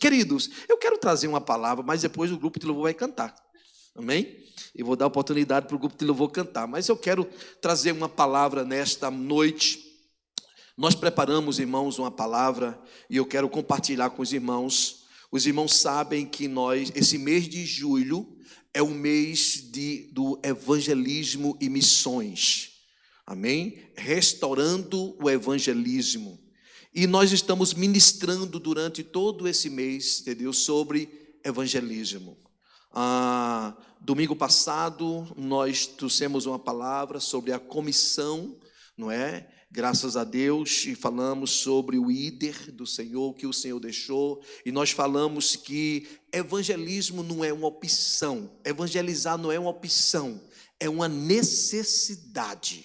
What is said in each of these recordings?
Queridos, eu quero trazer uma palavra, mas depois o grupo de louvor vai cantar. Amém? Eu vou dar oportunidade para o grupo de louvor cantar, mas eu quero trazer uma palavra nesta noite. Nós preparamos, irmãos, uma palavra e eu quero compartilhar com os irmãos. Os irmãos sabem que esse mês de julho é o mês do evangelismo e missões. Amém? Restaurando o evangelismo. E nós estamos ministrando durante todo esse mês, entendeu? Sobre evangelismo. Domingo passado, nós trouxemos uma palavra sobre a comissão, não é? Graças a Deus, e falamos sobre o líder do Senhor, que o Senhor deixou, e nós falamos que evangelismo não é uma opção, evangelizar não é uma opção, é uma necessidade,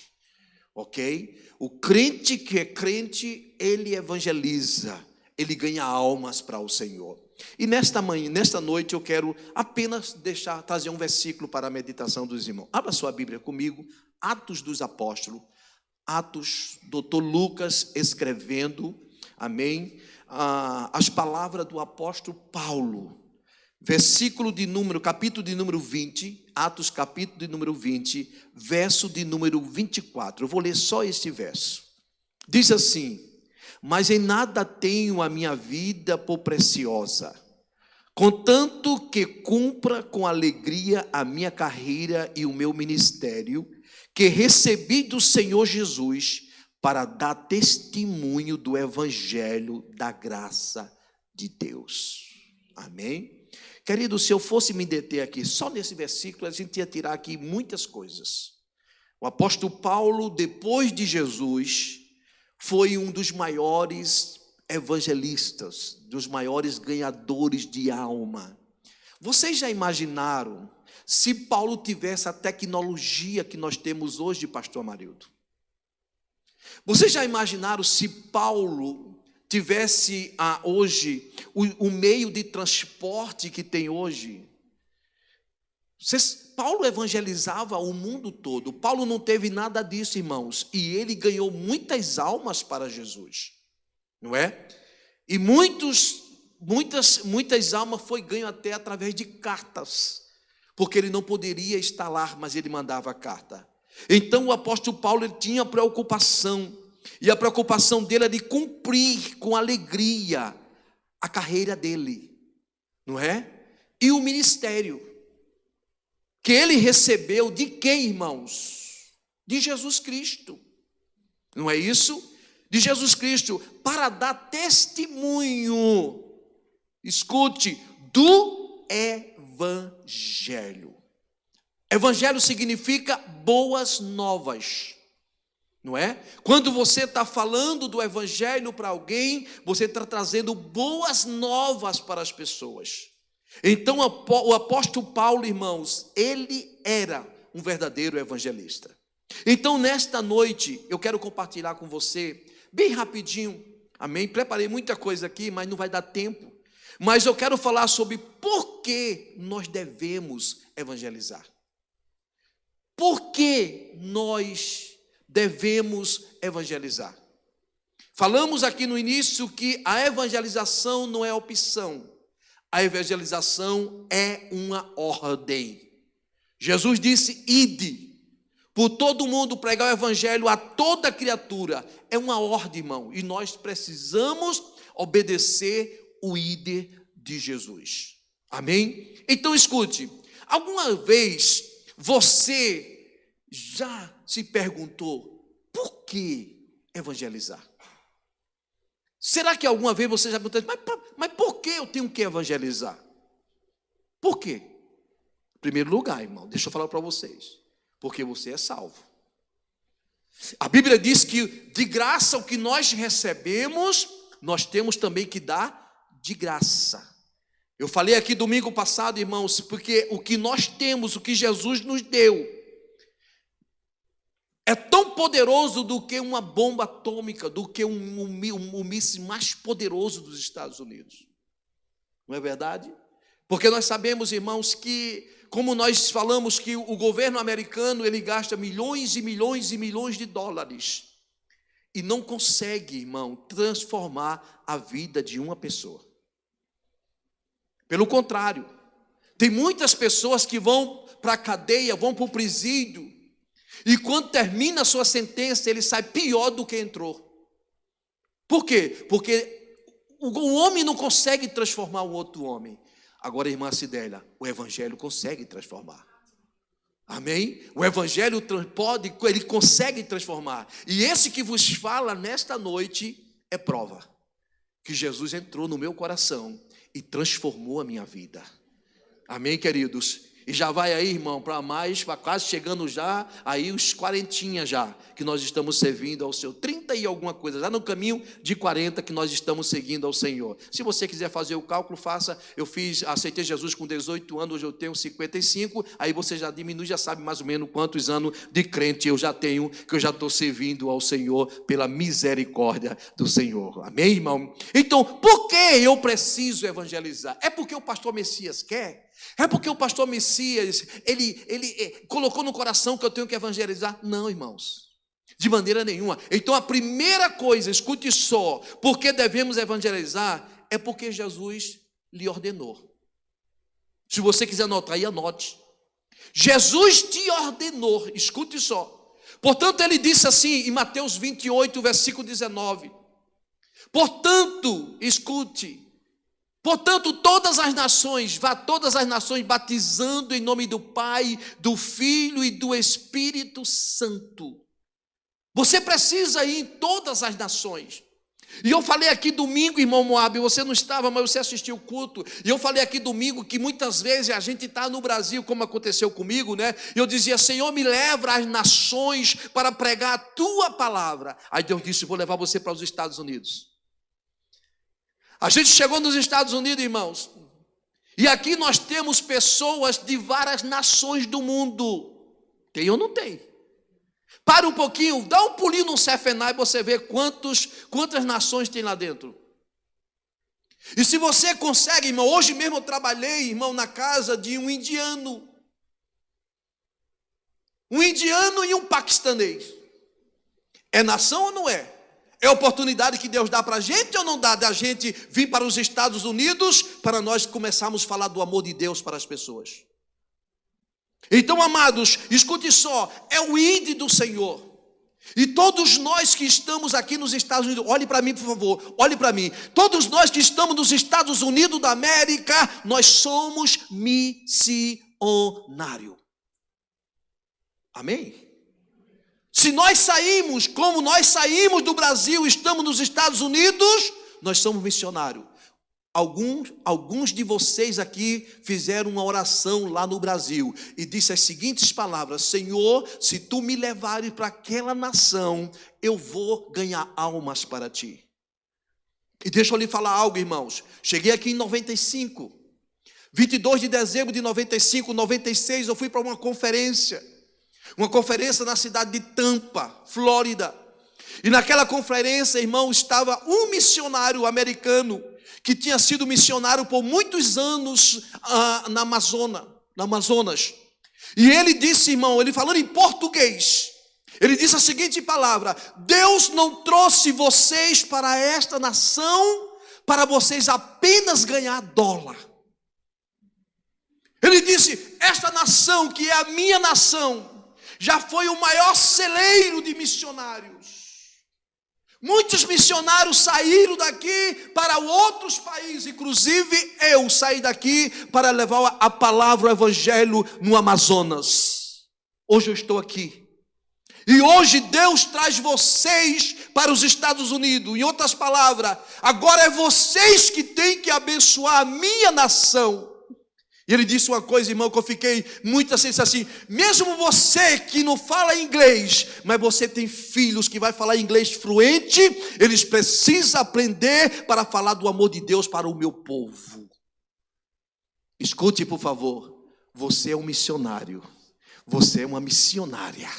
ok? O crente que é crente, ele evangeliza, ele ganha almas para o Senhor. E nesta noite eu quero apenas trazer um versículo para a meditação dos irmãos. Abra sua Bíblia comigo, Atos dos Apóstolos, Atos, doutor Lucas escrevendo, amém, as palavras do apóstolo Paulo, capítulo de número 20, Atos capítulo de número 20, verso de número 24, eu vou ler só este verso, diz assim: mas em nada tenho a minha vida por preciosa, contanto que cumpra com alegria a minha carreira e o meu ministério, que recebi do Senhor Jesus para dar testemunho do evangelho da graça de Deus. Amém? Querido, se eu fosse me deter aqui só nesse versículo, a gente ia tirar aqui muitas coisas. O apóstolo Paulo, depois de Jesus, foi um dos maiores evangelistas, dos maiores ganhadores de alma. Vocês já imaginaram se Paulo tivesse a tecnologia que nós temos hoje, pastor Amarildo? Vocês já imaginaram se Paulo tivesse hoje o meio de transporte que tem hoje? Paulo evangelizava o mundo todo. Paulo não teve nada disso, irmãos, e ele ganhou muitas almas para Jesus, não é? E muitas almas foi ganho até através de cartas, porque ele não poderia estar lá, mas ele mandava a carta. Então o apóstolo Paulo, ele tinha preocupação, e a preocupação dele era de cumprir com alegria a carreira dele, não é? E o ministério que ele recebeu de quem, irmãos? De Jesus Cristo, não é isso? De Jesus Cristo, para dar testemunho, escute, do Evangelho. Evangelho significa boas novas, não é? Quando você está falando do Evangelho para alguém, você está trazendo boas novas para as pessoas. Então o apóstolo Paulo, irmãos, ele era um verdadeiro evangelista. Então nesta noite eu quero compartilhar com você, bem rapidinho, amém? Preparei muita coisa aqui, mas não vai dar tempo. Mas eu quero falar sobre por que nós devemos evangelizar. Por que nós devemos evangelizar? Falamos aqui no início que a evangelização não é opção. A evangelização é uma ordem. Jesus disse: ide por todo mundo, pregar o evangelho a toda criatura. É uma ordem, irmão, e nós precisamos obedecer o ide de Jesus. Amém? Então escute, alguma vez você já se perguntou por que evangelizar? Será que alguma vez você já perguntou, mas por que eu tenho que evangelizar? Por quê? Em primeiro lugar, irmão, deixa eu falar para vocês, porque você é salvo. A Bíblia diz que de graça o que nós recebemos, nós temos também que dar de graça. Eu falei aqui domingo passado, irmãos, porque o que nós temos, o que Jesus nos deu, é tão poderoso do que uma bomba atômica, do que um míssil mais poderoso dos Estados Unidos. Não é verdade? Porque nós sabemos, irmãos, que, como nós falamos, que o governo americano, ele gasta milhões e milhões e milhões de dólares e não consegue, irmão, transformar a vida de uma pessoa. Pelo contrário, tem muitas pessoas que vão para a cadeia, vão para o presídio, e quando termina a sua sentença, ele sai pior do que entrou. Por quê? Porque o homem não consegue transformar o outro homem. Agora, irmã Cidélia, o evangelho consegue transformar. Amém? O evangelho ele consegue transformar. E esse que vos fala nesta noite é prova que Jesus entrou no meu coração e transformou a minha vida. Amém, queridos? E já vai aí, irmão, para quase chegando já, aí os 40 já, que nós estamos servindo ao Senhor. 30 e alguma coisa, já no caminho de 40 que nós estamos seguindo ao Senhor. Se você quiser fazer o cálculo, faça. Aceitei Jesus com 18 anos, hoje eu tenho 55, aí você já diminui, já sabe mais ou menos quantos anos de crente eu já tenho, que eu já estou servindo ao Senhor pela misericórdia do Senhor. Amém, irmão? Então, por que eu preciso evangelizar? É porque o pastor Messias quer? É porque o pastor Messias, ele colocou no coração que eu tenho que evangelizar? Não, irmãos, de maneira nenhuma. Então a primeira coisa, escute só, porque devemos evangelizar, é porque Jesus lhe ordenou. Se você quiser anotar aí, anote. Jesus te ordenou, escute só. Portanto, ele disse assim em Mateus 28, versículo 19. Portanto, escute. Portanto, todas as nações, vá todas as nações batizando em nome do Pai, do Filho e do Espírito Santo. Você precisa ir em todas as nações. E eu falei aqui domingo, irmão Moab, você não estava, mas você assistiu o culto. E eu falei aqui domingo que muitas vezes a gente está no Brasil, como aconteceu comigo, né? E eu dizia, Senhor, me leva às nações para pregar a tua palavra. Aí Deus disse, vou levar você para os Estados Unidos. A gente chegou nos Estados Unidos, irmãos, e aqui nós temos pessoas de várias nações do mundo. Tem ou não tem? Para um pouquinho, dá um pulinho no Cefenai e você vê quantas nações tem lá dentro. E se você consegue, irmão, hoje mesmo eu trabalhei, irmão, na casa de um indiano. Um indiano e um paquistanês. É nação ou não é? É oportunidade que Deus dá para a gente ou não dá da gente vir para os Estados Unidos para nós começarmos a falar do amor de Deus para as pessoas? Então, amados, escute só, é o ID do Senhor. E todos nós que estamos aqui nos Estados Unidos, olhe para mim, por favor, olhe para mim. Todos nós que estamos nos Estados Unidos da América, nós somos missionários. Amém? Se nós saímos, como nós saímos do Brasil, estamos nos Estados Unidos, nós somos missionários. Alguns de vocês aqui fizeram uma oração lá no Brasil e disse as seguintes palavras: Senhor, se tu me levares para aquela nação, eu vou ganhar almas para ti. E deixa eu lhe falar algo, irmãos. Cheguei aqui em 95, 22 de dezembro de 95, 96, eu fui para uma conferência na cidade de Tampa, Flórida. E naquela conferência, irmão, estava um missionário americano que tinha sido missionário por muitos anos na Amazonas. E ele disse, irmão, ele falando em português, ele disse a seguinte palavra: Deus não trouxe vocês para esta nação para vocês apenas ganhar dólar. Ele disse, esta nação que é a minha nação, já foi o maior celeiro de missionários. Muitos missionários saíram daqui para outros países, inclusive eu saí daqui para levar a palavra, o evangelho no Amazonas. Hoje eu estou aqui. E hoje Deus traz vocês para os Estados Unidos. Em outras palavras, agora é vocês que têm que abençoar a minha nação. E ele disse uma coisa, irmão, que eu fiquei muito assim, mesmo você que não fala inglês, mas você tem filhos que vai falar inglês fluente, eles precisam aprender para falar do amor de Deus para o meu povo. Escute, por favor, você é um missionário, você é uma missionária.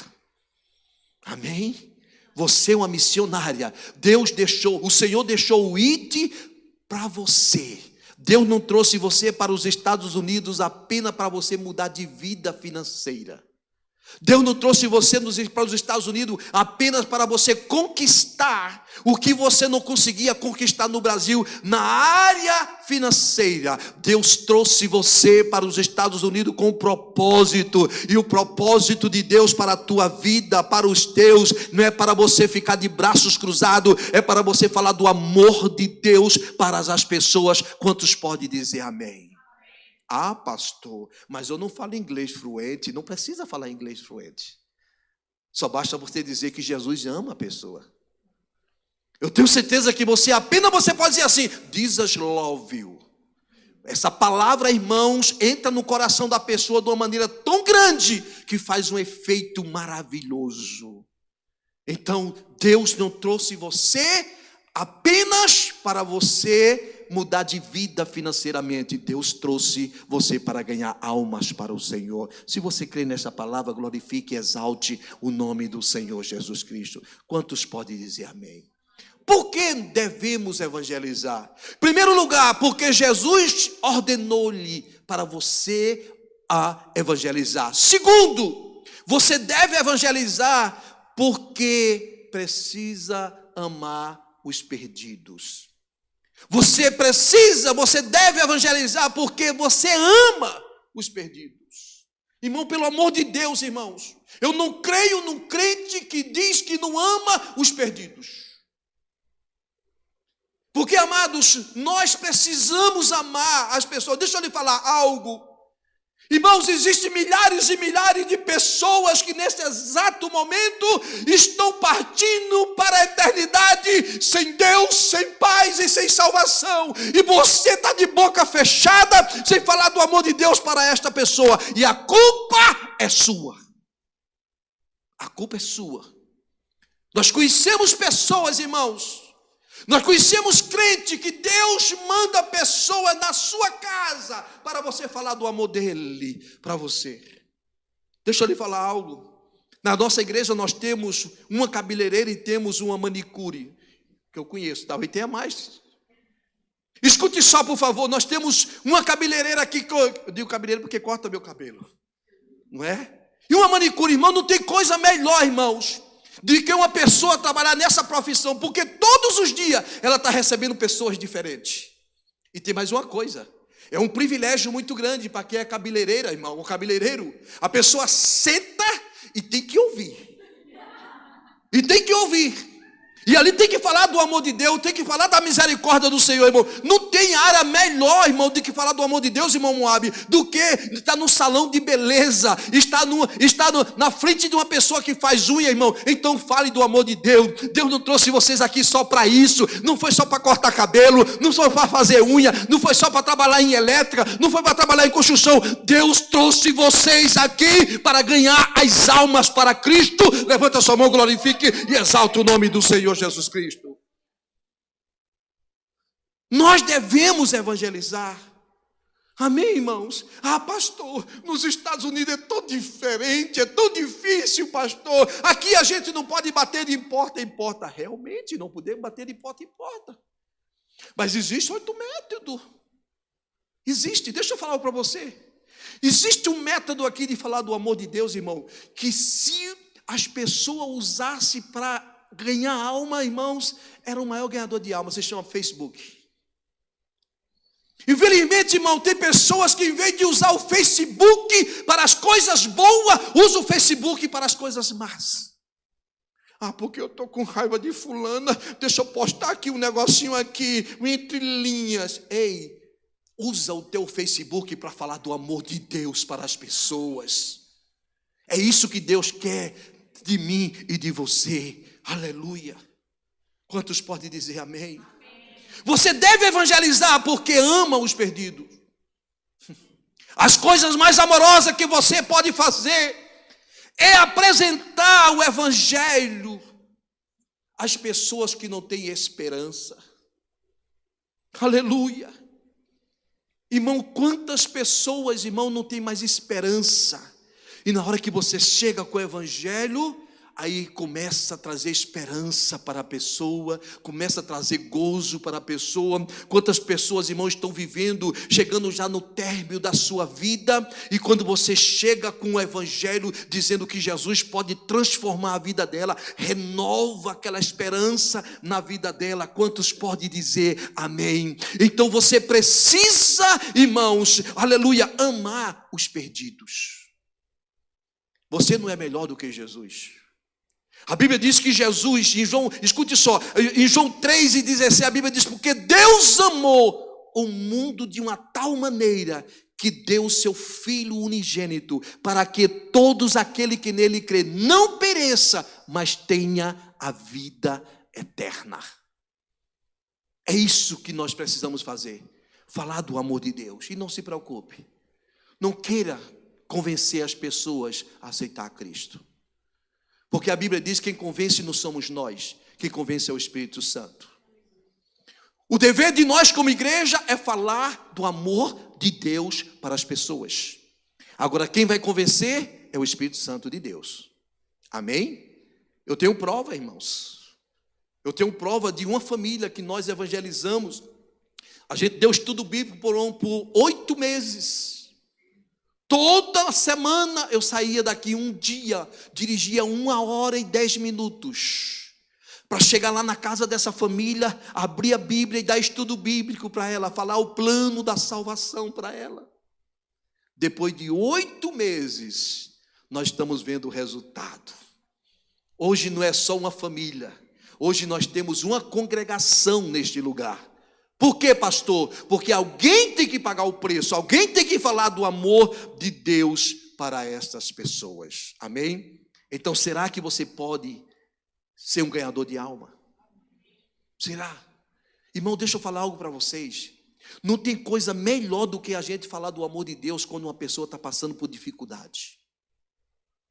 Amém? Você é uma missionária. O Senhor deixou o IT para você. Deus não trouxe você para os Estados Unidos apenas para você mudar de vida financeira. Deus não trouxe você para os Estados Unidos apenas para você conquistar o que você não conseguia conquistar no Brasil na área financeira. Deus trouxe você para os Estados Unidos com um propósito, e o propósito de Deus para a tua vida, para os teus, não é para você ficar de braços cruzados, é para você falar do amor de Deus para as pessoas. Quantos podem dizer amém? Ah, pastor, mas eu não falo inglês fluente. Não precisa falar inglês fluente. Só basta você dizer que Jesus ama a pessoa. Eu tenho certeza que apenas você pode dizer assim: Jesus love you. Essa palavra, irmãos, entra no coração da pessoa de uma maneira tão grande que faz um efeito maravilhoso. Então, Deus não trouxe você apenas para você mudar de vida financeiramente. Deus trouxe você para ganhar almas para o Senhor. Se você crê nessa palavra, glorifique e exalte o nome do Senhor Jesus Cristo. Quantos podem dizer amém? Por que devemos evangelizar? Em primeiro lugar, porque Jesus ordenou-lhe para você a evangelizar. Segundo, você deve evangelizar porque precisa amar os perdidos. Você deve evangelizar porque você ama os perdidos. Irmão, pelo amor de Deus, irmãos, eu não creio num crente que diz que não ama os perdidos. Porque, amados, nós precisamos amar as pessoas. Deixa eu lhe falar algo. Irmãos, existem milhares e milhares de pessoas que nesse exato momento estão partindo para a eternidade sem Deus, sem paz e sem salvação. E você está de boca fechada, sem falar do amor de Deus para esta pessoa. E a culpa é sua. A culpa é sua. Nós conhecemos pessoas, irmãos. Nós conhecemos crente que Deus manda a pessoa na sua casa para você falar do amor dele para você. Deixa eu lhe falar algo. Na nossa igreja nós temos uma cabeleireira e temos uma manicure, que eu conheço, talvez tenha mais. Escute só, por favor, nós temos uma cabeleireira aqui, eu digo cabeleireira porque corta meu cabelo, não é? E uma manicure, irmão, não tem coisa melhor, irmãos, de que uma pessoa trabalhar nessa profissão, porque todos os dias ela está recebendo pessoas diferentes. E tem mais uma coisa, é um privilégio muito grande para quem é cabeleireira, irmão, o cabeleireiro. A pessoa senta e tem que ouvir. E tem que ouvir. E ali tem que falar do amor de Deus, tem que falar da misericórdia do Senhor, irmão. Não tem área melhor, irmão, do que falar do amor de Deus, irmão Moab, do que estar no salão de beleza, estar na frente de uma pessoa que faz unha, irmão. Então fale do amor de Deus. Deus não trouxe vocês aqui só para isso, não foi só para cortar cabelo, não foi para fazer unha, não foi só para trabalhar em elétrica, não foi para trabalhar em construção. Deus trouxe vocês aqui para ganhar as almas para Cristo. Levanta sua mão, glorifique e exalta o nome do Senhor Jesus Cristo. Nós devemos evangelizar. Amém, irmãos? Ah, pastor, nos Estados Unidos é tão diferente, é tão difícil, pastor. Aqui a gente não pode bater de porta em porta. Realmente, não podemos bater de porta em porta. Mas existe outro método. Existe, deixa eu falar para você. Existe um método aqui de falar do amor de Deus, irmão, que se as pessoas usassem para ganhar alma, irmãos, era o maior ganhador de alma. Se chama Facebook. Infelizmente, irmão, tem pessoas que em vez de usar o Facebook para as coisas boas, usam o Facebook para as coisas más. Ah, porque eu estou com raiva de fulana, deixa eu postar aqui um negocinho aqui, entre linhas. Ei, usa o teu Facebook para falar do amor de Deus para as pessoas. É isso que Deus quer de mim e de você. Aleluia. Quantos podem dizer amém? Você deve evangelizar porque ama os perdidos. As coisas mais amorosas que você pode fazer é apresentar o evangelho às pessoas que não têm esperança. Aleluia. Irmão, quantas pessoas, irmão, não têm mais esperança? E na hora que você chega com o evangelho, aí começa a trazer esperança para a pessoa, começa a trazer gozo para a pessoa. Quantas pessoas, irmãos, estão vivendo, chegando já no término da sua vida, e quando você chega com o evangelho, dizendo que Jesus pode transformar a vida dela, renova aquela esperança na vida dela. Quantos podem dizer amém? Então você precisa, irmãos, aleluia, amar os perdidos. Você não é melhor do que Jesus. A Bíblia diz que Jesus, em João, escute só, em João 3:16, a Bíblia diz: porque Deus amou o mundo de uma tal maneira que deu o seu Filho unigênito, para que todos aqueles que nele crê não pereça, mas tenha a vida eterna. É isso que nós precisamos fazer, falar do amor de Deus. E não se preocupe, não queira convencer as pessoas a aceitar Cristo, porque a Bíblia diz que quem convence não somos nós, quem convence é o Espírito Santo. O dever de nós como igreja é falar do amor de Deus para as pessoas. Agora quem vai convencer é o Espírito Santo de Deus. Amém? Eu tenho prova, irmãos. Eu tenho prova de uma família que nós evangelizamos. A gente deu estudo bíblico por 8 meses. Toda semana eu saía daqui um dia, dirigia 1h10 para chegar lá na casa dessa família, abrir a Bíblia e dar estudo bíblico para ela, falar o plano da salvação para ela. Depois de 8 meses, nós estamos vendo o resultado. Hoje não é só uma família, hoje nós temos uma congregação neste lugar. Por quê, pastor? Porque alguém tem que pagar o preço, alguém tem que falar do amor de Deus para estas pessoas. Amém? Então, será que você pode ser um ganhador de alma? Será? Irmão, deixa eu falar algo para vocês. Não tem coisa melhor do que a gente falar do amor de Deus quando uma pessoa está passando por dificuldade.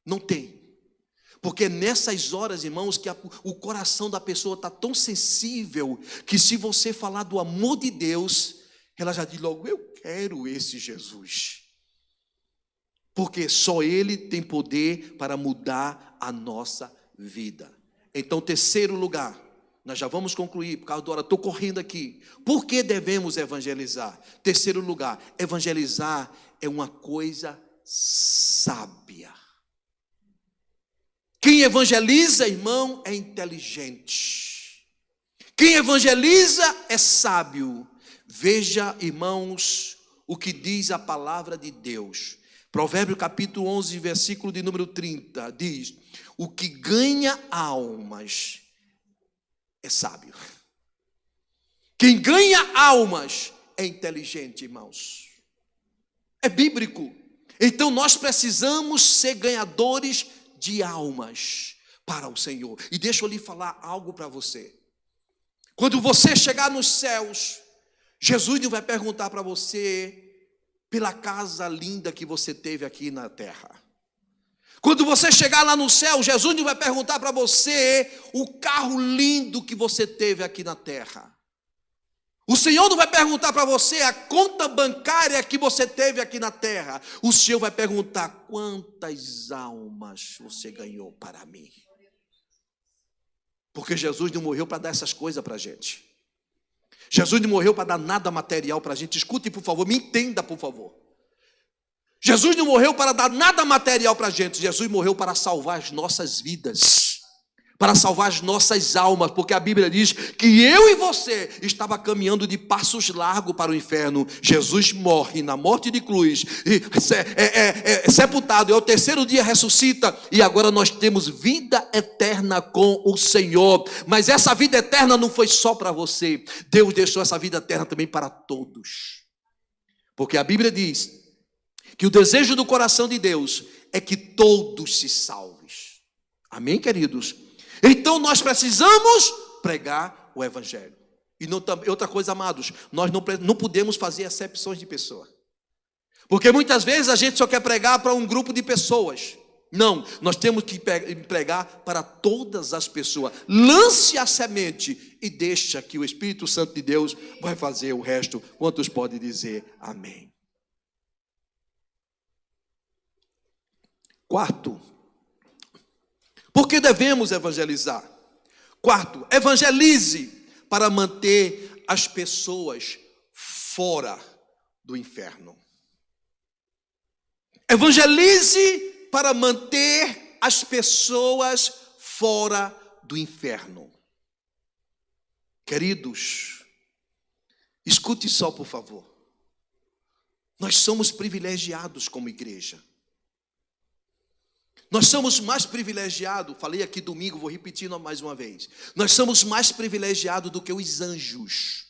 Não tem. Porque nessas horas, irmãos, que o coração da pessoa está tão sensível, que se você falar do amor de Deus, ela já diz logo: eu quero esse Jesus. Porque só Ele tem poder para mudar a nossa vida. Então, terceiro lugar, nós já vamos concluir, por causa da hora, estou correndo aqui. Por que devemos evangelizar? Terceiro lugar, evangelizar é uma coisa sábia. Quem evangeliza, irmão, é inteligente. Quem evangeliza é sábio. Veja, irmãos, o que diz a palavra de Deus. Provérbios capítulo 11, versículo de número 30, diz: o que ganha almas é sábio. Quem ganha almas é inteligente, irmãos. É bíblico. Então nós precisamos ser ganhadores de almas para o Senhor. E deixa eu lhe falar algo para você. Quando você chegar nos céus, Jesus não vai perguntar para você pela casa linda que você teve aqui na terra. Quando você chegar lá no céu, Jesus não vai perguntar para você o carro lindo que você teve aqui na terra. O Senhor não vai perguntar para você a conta bancária que você teve aqui na terra. O Senhor vai perguntar: quantas almas você ganhou para mim? Porque Jesus não morreu para dar essas coisas para a gente. Jesus não morreu para dar nada material para a gente. Escute, por favor, me entenda, por favor. Jesus não morreu para dar nada material para a gente. Jesus morreu para salvar as nossas vidas, para salvar as nossas almas, porque a Bíblia diz que eu e você estava caminhando de passos largos para o inferno. Jesus morre na morte de cruz, sepultado, e ao terceiro dia ressuscita, e agora nós temos vida eterna com o Senhor. Mas essa vida eterna não foi só para você, Deus deixou essa vida eterna também para todos, porque a Bíblia diz que o desejo do coração de Deus é que todos se salvem. Amém, queridos? Então nós precisamos pregar o evangelho. E não, outra coisa, amados, nós não podemos fazer acepções de pessoa. Porque muitas vezes a gente só quer pregar para um grupo de pessoas. Não, nós temos que pregar para todas as pessoas. Lance a semente e deixa que o Espírito Santo de Deus vai fazer o resto. Quantos podem dizer amém? Quarto, Por que devemos evangelizar? Quarto, evangelize para manter as pessoas fora do inferno. Evangelize para manter as pessoas fora do inferno. Queridos, escute só, por favor. Nós somos privilegiados como igreja. Nós somos mais privilegiados, falei aqui domingo, vou repetir mais uma vez. Nós somos mais privilegiados do que os anjos.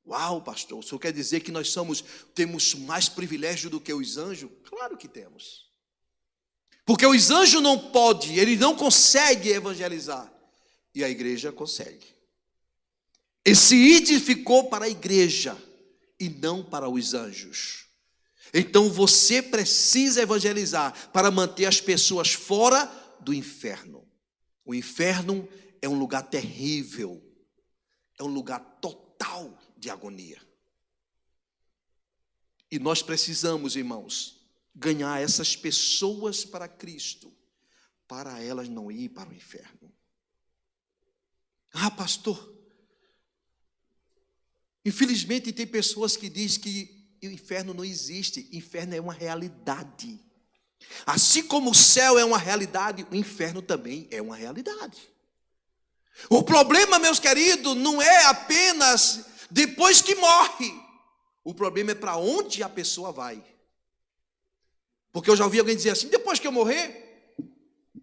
Uau, pastor, o senhor quer dizer que temos mais privilégio do que os anjos? Claro que temos. Porque os anjos não podem, eles não conseguem evangelizar. E a igreja consegue. Esse ide ficou para a igreja e não para os anjos. Então você precisa evangelizar para manter as pessoas fora do inferno. O inferno é um lugar terrível. É um lugar total de agonia. E nós precisamos, irmãos, ganhar essas pessoas para Cristo, para elas não ir para o inferno. Ah, pastor, infelizmente tem pessoas que dizem que o inferno não existe. Inferno é uma realidade. Assim como o céu é uma realidade, o inferno também é uma realidade. O problema, meus queridos, não é apenas depois que morre. O problema é para onde a pessoa vai. Porque eu já ouvi alguém dizer assim: depois que eu morrer,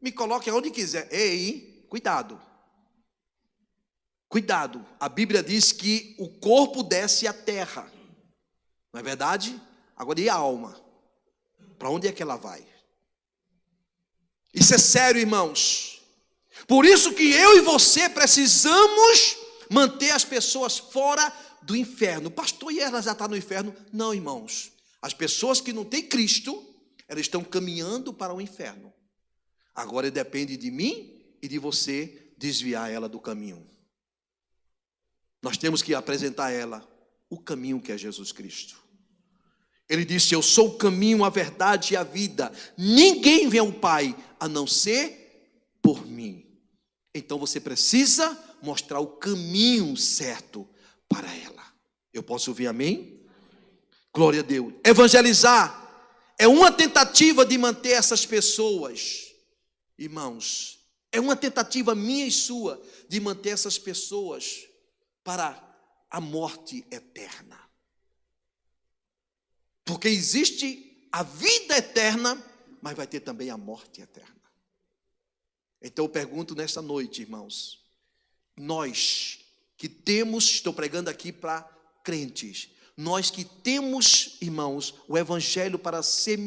me coloque aonde quiser. Ei, cuidado. Cuidado. A Bíblia diz que o corpo desce à terra. Não é verdade? Agora, e a alma? Para onde é que ela vai? Isso é sério, irmãos. Por isso que eu e você precisamos manter as pessoas fora do inferno. Pastor, e ela já está no inferno? Não, irmãos. As pessoas que não têm Cristo, elas estão caminhando para o inferno. Agora depende de mim e de você desviar ela do caminho. Nós temos que apresentar a ela o caminho que é Jesus Cristo. Ele disse: eu sou o caminho, a verdade e a vida. Ninguém vem ao Pai a não ser por mim. Então você precisa mostrar o caminho certo para ela. Eu posso ouvir amém? Glória a Deus. Evangelizar é uma tentativa de manter essas pessoas, irmãos, é uma tentativa minha e sua de manter essas pessoas para a morte eterna. Porque existe a vida eterna, mas vai ter também a morte eterna. Então eu pergunto nesta noite, irmãos, nós que temos, estou pregando aqui para crentes, nós que temos, irmãos, o evangelho para ser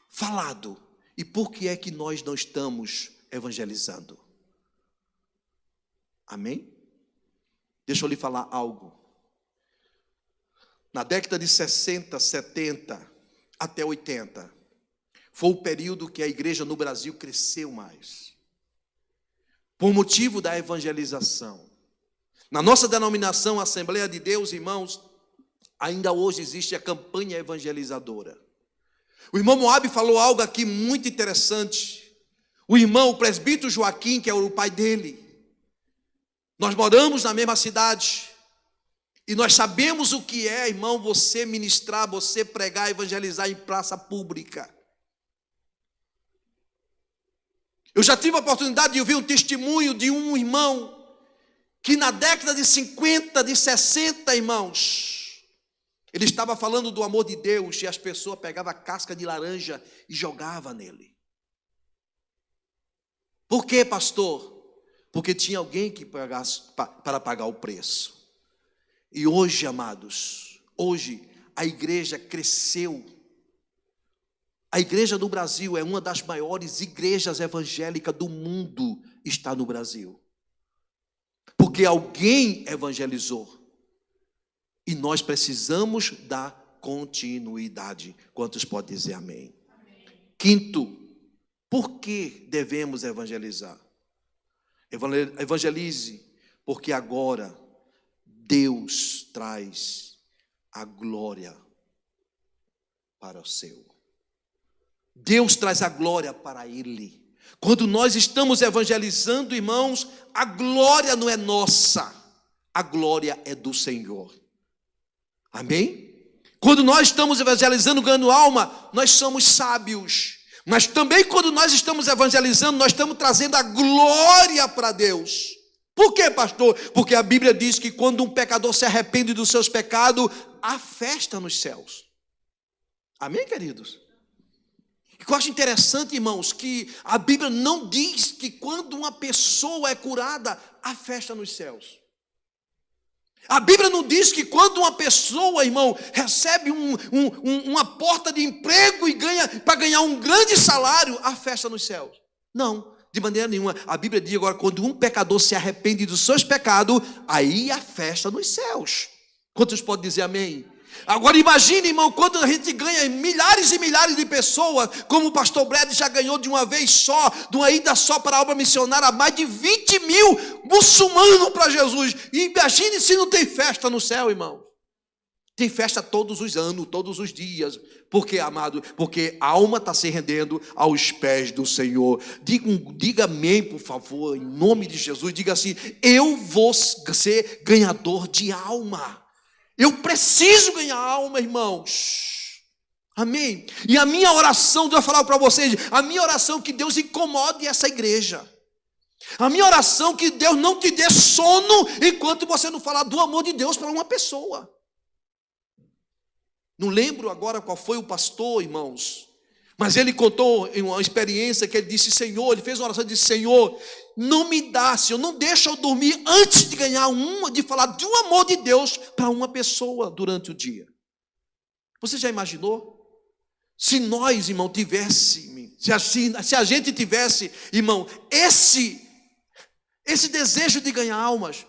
falado, e por que é que nós não estamos evangelizando? Amém? Deixa eu lhe falar algo. Na década de 60, 70 até 80, foi o período que a igreja no Brasil cresceu mais, por motivo da evangelização. Na nossa denominação, Assembleia de Deus, irmãos, ainda hoje existe a campanha evangelizadora. O irmão Moab falou algo aqui muito interessante. O presbítero Joaquim, que é o pai dele, nós moramos na mesma cidade, e nós sabemos o que é, irmão, você ministrar, você pregar, evangelizar em praça pública. Eu já tive a oportunidade de ouvir um testemunho de um irmão que na década de 50, de 60, irmãos, ele estava falando do amor de Deus e as pessoas pegavam a casca de laranja e jogavam nele. Por quê, pastor? Porque tinha alguém que pagasse para pagar o preço. E hoje, amados, hoje a igreja cresceu. A igreja do Brasil é uma das maiores igrejas evangélicas do mundo, está no Brasil. Porque alguém evangelizou. E nós precisamos dar continuidade. Quantos podem dizer amém? Amém. Quinto, por que devemos evangelizar? Evangelize, porque agora Deus traz a glória para o seu. Deus traz a glória para Ele. Quando nós estamos evangelizando, irmãos, a glória não é nossa, a glória é do Senhor. Amém? Quando nós estamos evangelizando, ganhando alma, nós somos sábios. Mas também quando nós estamos evangelizando, nós estamos trazendo a glória para Deus. Por quê, pastor? Porque a Bíblia diz que quando um pecador se arrepende dos seus pecados, há festa nos céus. Amém, queridos? Eu acho interessante, irmãos, que a Bíblia não diz que quando uma pessoa é curada, há festa nos céus. A Bíblia não diz que quando uma pessoa, irmão, recebe uma porta de emprego e para ganhar um grande salário, há festa nos céus. Não, de maneira nenhuma. A Bíblia diz agora, quando um pecador se arrepende dos seus pecados, aí há festa nos céus. Quantos podem dizer amém? Agora imagine, irmão, quando a gente ganha milhares e milhares de pessoas, como o pastor Brad já ganhou de uma vez só, de uma ida só para a obra missionária, mais de 20 mil muçulmanos para Jesus. E imagine se não tem festa no céu, irmão. Tem festa todos os anos, todos os dias. Por quê, amado? Porque a alma está se rendendo aos pés do Senhor. Diga amém, por favor, em nome de Jesus. Diga assim: eu vou ser ganhador de alma. Eu preciso ganhar alma, irmãos. Amém? E a minha oração, Deus vai falar para vocês, a minha oração é que Deus incomode essa igreja. A minha oração é que Deus não te dê sono enquanto você não falar do amor de Deus para uma pessoa. Não lembro agora qual foi o pastor, irmãos, mas ele contou uma experiência que ele disse: Senhor, ele fez uma oração e disse: Senhor, não me dá, Senhor, não deixa eu dormir antes de ganhar de falar de um amor de Deus para uma pessoa durante o dia. Você já imaginou? Se nós, irmão, se a gente tivesse, irmão, esse desejo de ganhar almas.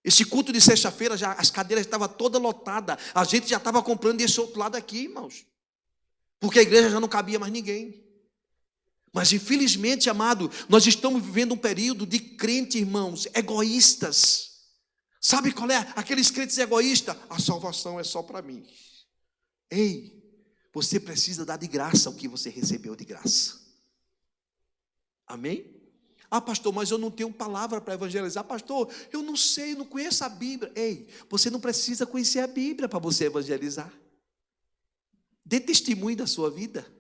Esse culto de sexta-feira, já as cadeiras estavam todas lotadas, a gente já estava comprando desse outro lado aqui, irmãos, porque a igreja já não cabia mais ninguém. Mas infelizmente, amado, nós estamos vivendo um período de crentes, irmãos, egoístas. Sabe qual é? Aqueles crentes egoístas: a salvação é só para mim. Ei, você precisa dar de graça o que você recebeu de graça. Amém? Ah, pastor, mas eu não tenho palavra para evangelizar. Pastor, eu não sei, não conheço a Bíblia. Ei, você não precisa conhecer a Bíblia para você evangelizar. Dê testemunho da sua vida.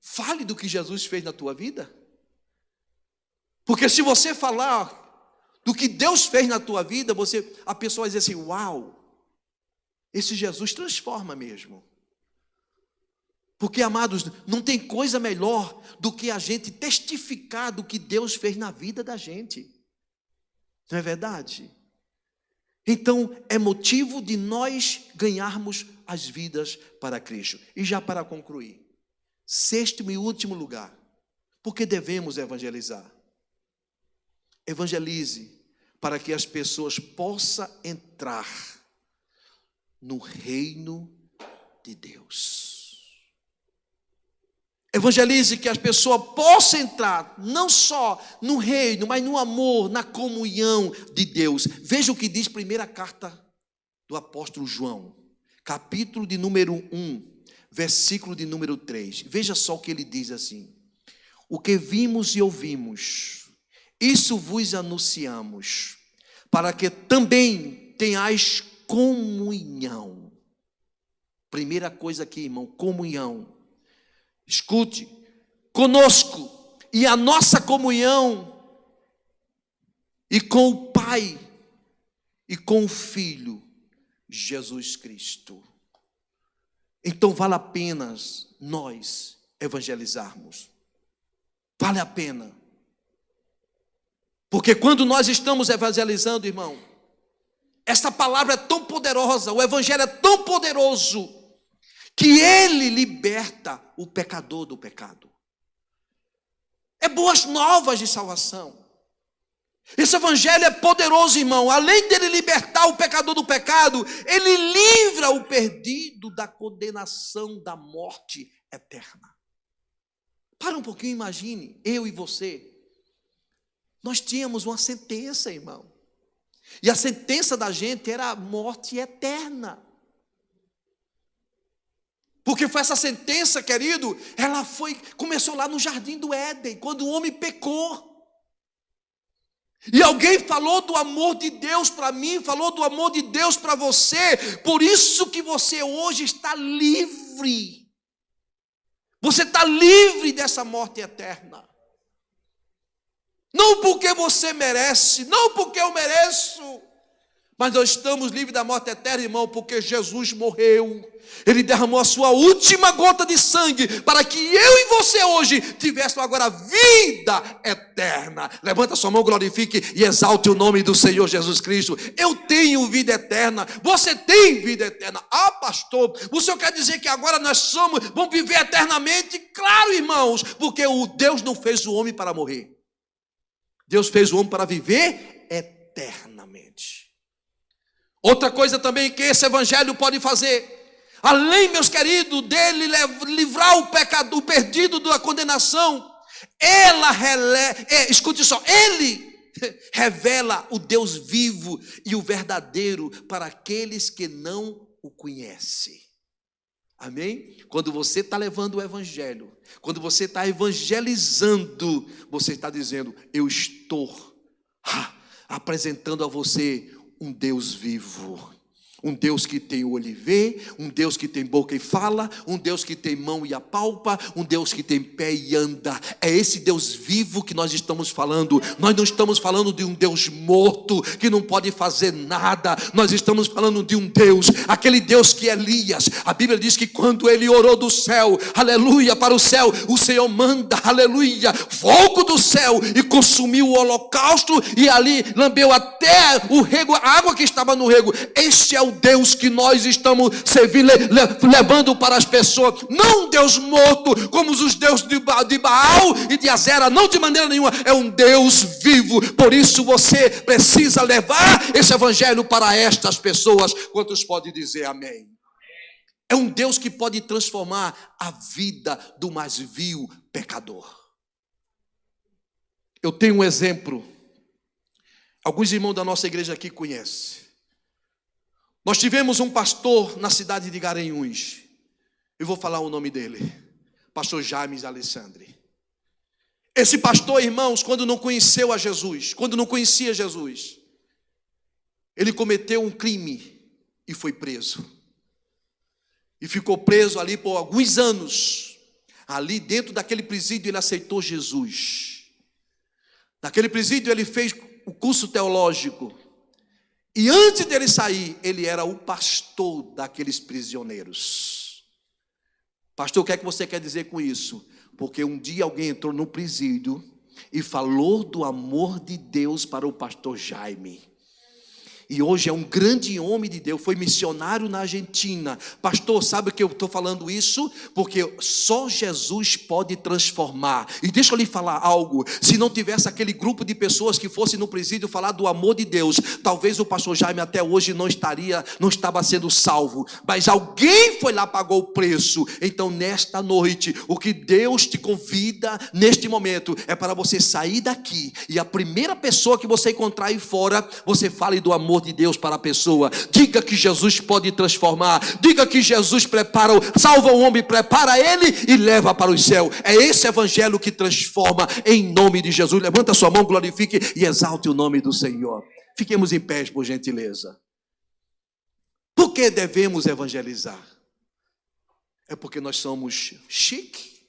Fale do que Jesus fez na tua vida. Porque se você falar do que Deus fez na tua vida, a pessoa vai dizer assim: uau, esse Jesus transforma mesmo. Porque, amados, não tem coisa melhor do que a gente testificar do que Deus fez na vida da gente. Não é verdade? Então, é motivo de nós ganharmos as vidas para Cristo. E já para concluir, sexto e último lugar, porque devemos evangelizar. Evangelize para que as pessoas possam entrar no reino de Deus. Evangelize que as pessoas possam entrar não só no reino, mas no amor, na comunhão de Deus. Veja o que diz a primeira carta do apóstolo João, capítulo de número 1, versículo de número 3. Veja só o que ele diz assim: o que vimos e ouvimos, isso vos anunciamos, para que também tenhais comunhão. Primeira coisa aqui, irmão, comunhão. Escute, conosco, e a nossa comunhão, e com o Pai, e com o Filho, Jesus Cristo. Então vale a pena nós evangelizarmos. Vale a pena. Porque quando nós estamos evangelizando, irmão, essa palavra é tão poderosa, o evangelho é tão poderoso, que ele liberta o pecador do pecado. É boas novas de salvação. Esse evangelho é poderoso, irmão. Além dele libertar o pecador do pecado, ele livra o perdido da condenação da morte eterna. Para um pouquinho, imagine, eu e você. Nós tínhamos uma sentença, irmão. E a sentença da gente era a morte eterna. Porque foi essa sentença, querido, começou lá no jardim do Éden, quando o homem pecou. E alguém falou do amor de Deus para mim, falou do amor de Deus para você. Por isso que você hoje está livre. Você está livre dessa morte eterna. Não porque você merece, não porque eu mereço, mas nós estamos livres da morte eterna, irmão, porque Jesus morreu. Ele derramou a sua última gota de sangue para que eu e você hoje tivéssemos agora vida eterna. Levanta sua mão, glorifique e exalte o nome do Senhor Jesus Cristo. Eu tenho vida eterna, você tem vida eterna. Ah, pastor, o senhor quer dizer que agora nós vamos viver eternamente? Claro, irmãos, porque o Deus não fez o homem para morrer. Deus fez o homem para viver eternamente. Outra coisa também que esse evangelho pode fazer, além, meus queridos, dele livrar o pecado, o perdido da condenação, escute só, ele revela o Deus vivo e o verdadeiro para aqueles que não o conhecem. Amém? Quando você está levando o evangelho, quando você está evangelizando, você está dizendo: eu estou apresentando a você um Deus vivo. Um Deus que tem olho e vê, um Deus que tem boca e fala, um Deus que tem mão e apalpa, um Deus que tem pé e anda. É esse Deus vivo que nós estamos falando. Nós não estamos falando de um Deus morto, que não pode fazer nada. Nós estamos falando de um Deus, aquele Deus que Elias, a Bíblia diz que quando ele orou do céu, aleluia, para o céu, o Senhor manda, aleluia, fogo do céu e consumiu o holocausto e ali lambeu até o rego, a água que estava no rego. Este é o Deus que nós estamos servindo, levando para as pessoas. Não um Deus morto, como os deuses de Baal e de Azera, não, de maneira nenhuma. É um Deus vivo. Por isso você precisa levar esse evangelho para estas pessoas. Quantos podem dizer amém? É um Deus que pode transformar a vida do mais vil pecador. Eu tenho um exemplo. Alguns irmãos da nossa igreja aqui conhecem. Nós tivemos um pastor na cidade de Garanhuns. Eu vou falar o nome dele. Pastor James Alessandri. Esse pastor, irmãos, quando não conheceu a Jesus, quando não conhecia Jesus, ele cometeu um crime e foi preso. E ficou preso ali por alguns anos. Ali dentro daquele presídio ele aceitou Jesus. Naquele presídio ele fez o curso teológico. E antes dele sair, ele era o pastor daqueles prisioneiros. Pastor, o que é que você quer dizer com isso? Porque um dia alguém entrou no presídio e falou do amor de Deus para o pastor Jaime. E hoje é um grande homem de Deus, foi missionário na Argentina. Pastor, sabe que eu estou falando isso? Porque só Jesus pode transformar. E deixa eu lhe falar algo. Se não tivesse aquele grupo de pessoas que fosse no presídio falar do amor de Deus, talvez o pastor Jaime até hoje não estava sendo salvo. Mas alguém foi lá, pagou o preço. Então nesta noite, o que Deus te convida neste momento é para você sair daqui e a primeira pessoa que você encontrar aí fora, você fale do amor de Deus para a pessoa. Diga que Jesus pode transformar. Diga que Jesus salva o homem, prepara ele e leva para o céu. É esse evangelho que transforma, em nome de Jesus. Levanta sua mão, glorifique e exalte o nome do Senhor. Fiquemos em pé, por gentileza. Por que devemos evangelizar? É porque nós somos chique?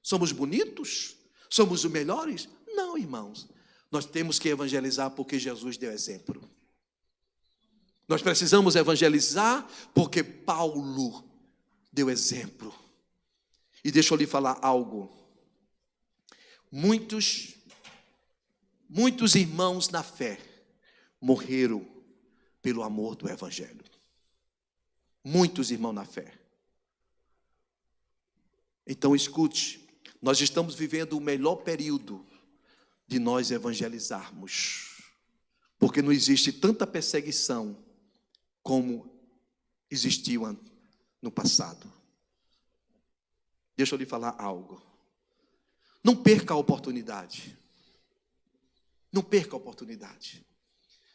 Somos bonitos? Somos os melhores? Não, irmãos. Nós temos que evangelizar porque Jesus deu exemplo. Nós precisamos evangelizar porque Paulo deu exemplo. E deixa eu lhe falar algo. Muitos irmãos na fé morreram pelo amor do evangelho. Muitos irmãos na fé. Então escute, nós estamos vivendo o melhor período de nós evangelizarmos. Porque não existe tanta perseguição como existiu no passado. Deixa eu lhe falar algo. Não perca a oportunidade. Não perca a oportunidade.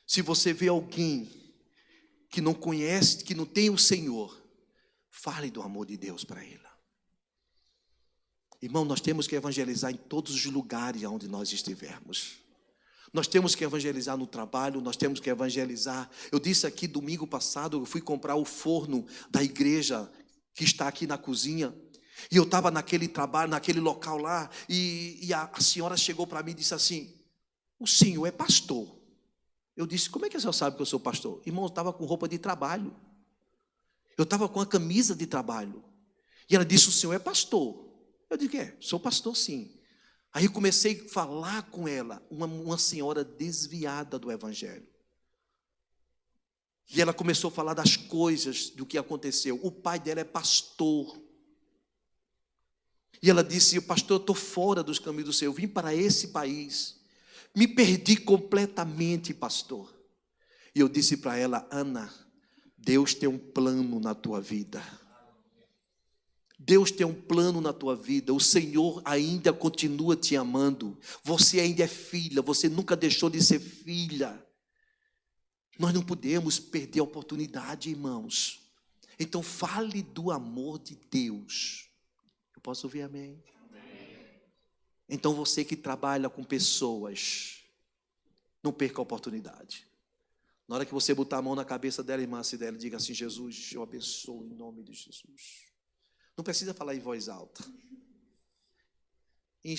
Se você vê alguém que não conhece, que não tem o Senhor, Fale do amor de Deus para ela. Irmão, nós temos que evangelizar em todos os lugares onde nós estivermos. Nós temos que evangelizar no trabalho, nós temos que evangelizar. Eu disse aqui domingo passado, eu fui comprar o forno da igreja que está aqui na cozinha. E eu estava naquele trabalho, naquele local lá, e a senhora chegou para mim e disse assim: o senhor é pastor? Eu disse: como é que a senhora sabe que eu sou pastor? Irmão, eu estava com roupa de trabalho. Eu estava com a camisa de trabalho. E ela disse: o senhor é pastor? Eu disse: sou pastor sim. Aí comecei a falar com ela, uma senhora desviada do evangelho. E ela começou a falar das coisas, do que aconteceu. O pai dela é pastor. E ela disse: pastor, eu estou fora dos caminhos do Senhor, eu vim para esse país, me perdi completamente, pastor. E eu disse para ela: Ana, Deus tem um plano na tua vida. Deus tem um plano na tua vida. O Senhor ainda continua te amando. Você ainda é filha, você nunca deixou de ser filha. Nós não podemos perder a oportunidade, irmãos. Então fale do amor de Deus. Eu posso ouvir amém? Amém. Então você que trabalha com pessoas, não perca a oportunidade. Na hora que você botar a mão na cabeça dela, irmã, se dela, diga assim: Jesus, eu abençoo em nome de Jesus. Não precisa falar em voz alta. Em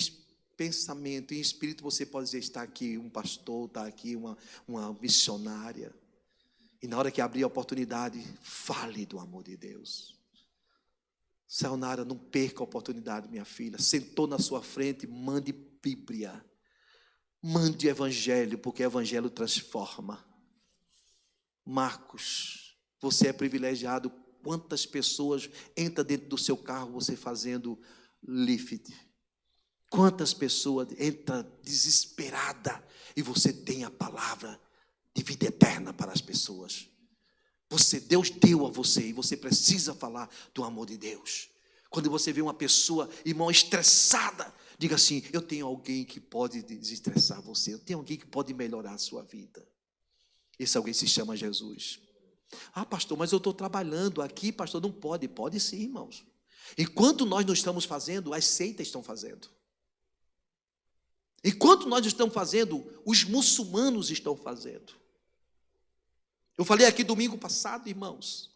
pensamento, em espírito, você pode dizer: está aqui um pastor, está aqui uma missionária. E na hora que abrir a oportunidade, fale do amor de Deus. Sayonara, não perca a oportunidade, minha filha. Sentou na sua frente, mande Bíblia. Mande Evangelho, porque Evangelho transforma. Marcos, você é privilegiado. Quantas pessoas entram dentro do seu carro, você fazendo lift? Quantas pessoas entram desesperada e você tem a palavra de vida eterna para as pessoas? Deus deu a você e você precisa falar do amor de Deus. Quando você vê uma pessoa, irmão, estressada, diga assim: eu tenho alguém que pode desestressar você, eu tenho alguém que pode melhorar a sua vida. Esse alguém se chama Jesus. Ah, pastor, mas eu estou trabalhando aqui, pastor. Não pode. Pode sim, irmãos. Enquanto nós não estamos fazendo, as seitas estão fazendo. Enquanto nós estamos fazendo, os muçulmanos estão fazendo. Eu falei aqui domingo passado, irmãos.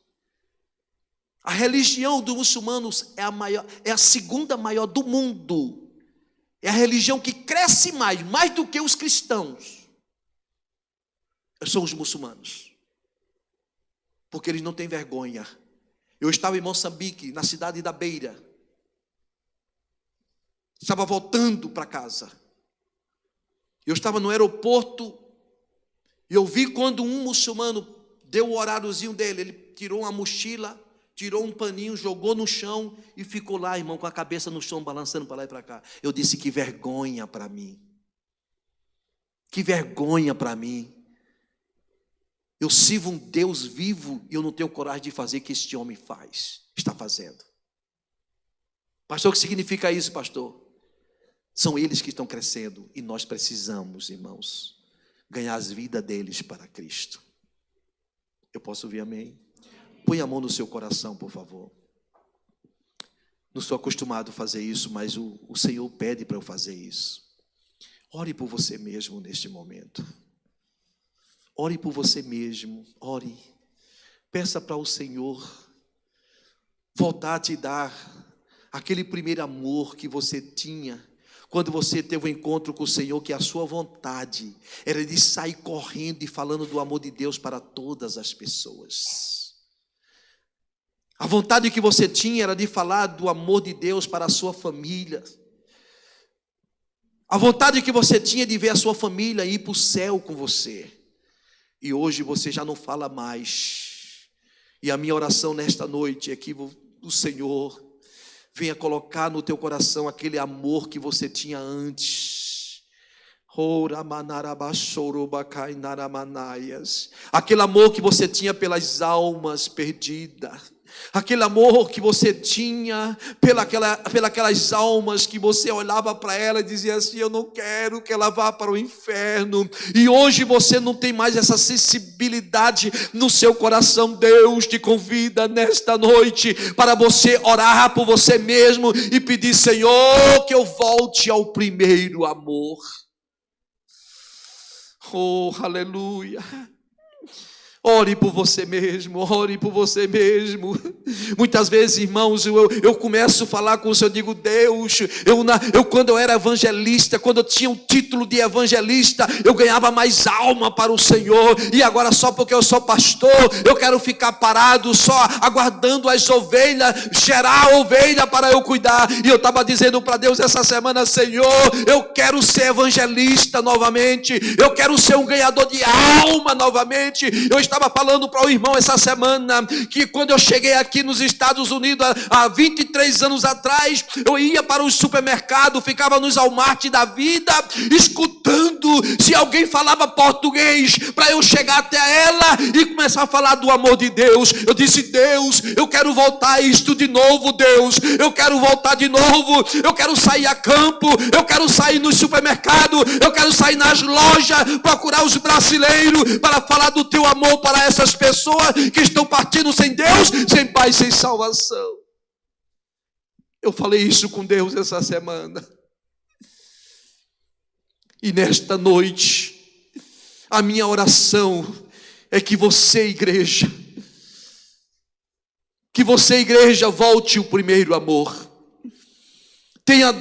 A religião dos muçulmanos é a segunda maior do mundo. É a religião que cresce mais do que os cristãos. São os muçulmanos. Porque eles não têm vergonha. Eu estava em Moçambique, na cidade da Beira. Estava voltando para casa. Eu estava no aeroporto e eu vi quando um muçulmano deu o horáriozinho dele. Ele tirou uma mochila, tirou um paninho, jogou no chão e ficou lá, irmão, com a cabeça no chão, balançando para lá e para cá. Eu disse: que vergonha para mim. Que vergonha para mim. Eu sirvo um Deus vivo e eu não tenho coragem de fazer o que este homem está fazendo. Pastor, o que significa isso, pastor? São eles que estão crescendo e nós precisamos, irmãos, ganhar as vidas deles para Cristo. Eu posso ouvir amém? Põe a mão no seu coração, por favor. Não sou acostumado a fazer isso, mas o Senhor pede para eu fazer isso. Ore por você mesmo neste momento. Ore por você mesmo, ore. Peça para o Senhor voltar a te dar aquele primeiro amor que você tinha quando você teve um encontro com o Senhor, que a sua vontade era de sair correndo e falando do amor de Deus para todas as pessoas. A vontade que você tinha era de falar do amor de Deus para a sua família. A vontade que você tinha de ver a sua família ir para o céu com você. E hoje você já não fala mais. E a minha oração nesta noite é que o Senhor venha colocar no teu coração aquele amor que você tinha antes. Aquele amor que você tinha pelas almas perdidas. Aquele amor que você tinha pelas almas que você olhava para ela e dizia assim: eu não quero que ela vá para o inferno. E hoje você não tem mais essa sensibilidade no seu coração. Deus te convida nesta noite para você orar por você mesmo e pedir: Senhor, que eu volte ao primeiro amor. Oh, aleluia. Ore por você mesmo, ore por você mesmo. Muitas vezes, irmãos, eu começo a falar com o Senhor, eu digo: Deus, quando eu era evangelista, quando eu tinha um título de evangelista, eu ganhava mais alma para o Senhor, e agora só porque eu sou pastor, eu quero ficar parado só aguardando as ovelhas, cheirar a ovelha para eu cuidar. E eu estava dizendo para Deus essa semana: Senhor, eu quero ser evangelista novamente, eu quero ser um ganhador de alma novamente. Eu estava falando para o irmão essa semana que quando eu cheguei aqui nos Estados Unidos há 23 anos atrás, eu ia para o supermercado, ficava nos Walmart da vida, escutando se alguém falava português, para eu chegar até ela e começar a falar do amor de Deus. Eu disse: Deus, eu quero voltar a isto de novo. Deus, eu quero voltar de novo, eu quero sair a campo, eu quero sair no supermercado, eu quero sair nas lojas, procurar os brasileiros para falar do teu amor para essas pessoas que estão partindo sem Deus, sem paz, sem salvação. Eu falei isso com Deus essa semana. E nesta noite, a minha oração é que você, igreja, volte o primeiro amor. Tenha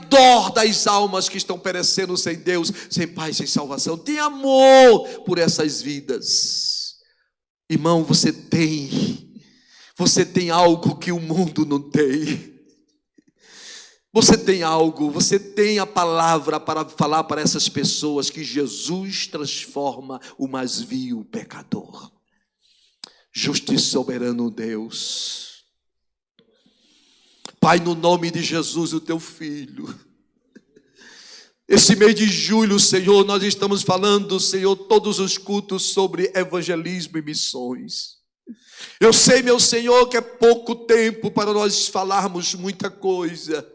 dó das almas que estão perecendo sem Deus, sem paz, sem salvação. Tenha amor por essas vidas. Irmão, você tem algo que o mundo não tem. Você tem algo, você tem a palavra para falar para essas pessoas que Jesus transforma o mais vil pecador. Justo e soberano Deus. Pai, no nome de Jesus, o teu filho, esse mês de julho, Senhor, nós estamos falando, Senhor, todos os cultos sobre evangelismo e missões. Eu sei, meu Senhor, que é pouco tempo para nós falarmos muita coisa,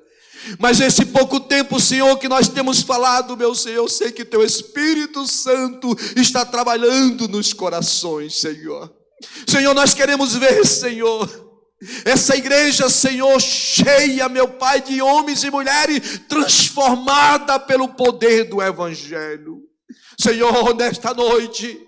mas esse pouco tempo, Senhor, que nós temos falado, meu Senhor, eu sei que teu Espírito Santo está trabalhando nos corações, Senhor. Senhor, nós queremos ver, Senhor, essa igreja, Senhor, cheia, meu Pai, de homens e mulheres transformada pelo poder do Evangelho. Senhor, nesta noite,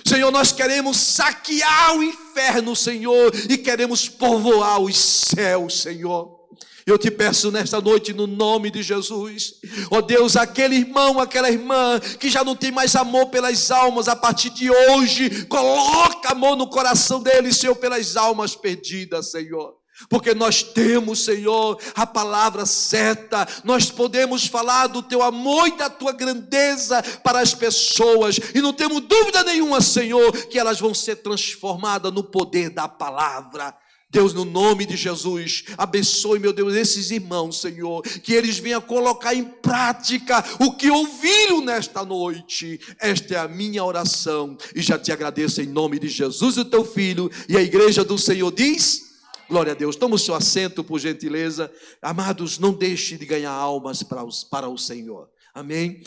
Senhor, nós queremos saquear o inferno, Senhor, e queremos povoar os céus, Senhor. Eu te peço nesta noite, no nome de Jesus, ó Deus, aquele irmão, aquela irmã que já não tem mais amor pelas almas, a partir de hoje, coloca amor no coração deles, Senhor, pelas almas perdidas, Senhor. Porque nós temos, Senhor, a palavra certa, nós podemos falar do teu amor e da tua grandeza para as pessoas, e não temos dúvida nenhuma, Senhor, que elas vão ser transformadas no poder da palavra. Deus, no nome de Jesus, abençoe, meu Deus, esses irmãos, Senhor, que eles venham colocar em prática o que ouviram nesta noite. Esta é a minha oração e já te agradeço em nome de Jesus, o teu filho, e a igreja do Senhor diz: glória a Deus. Toma o seu assento, por gentileza. Amados, não deixe de ganhar almas para o Senhor. Amém.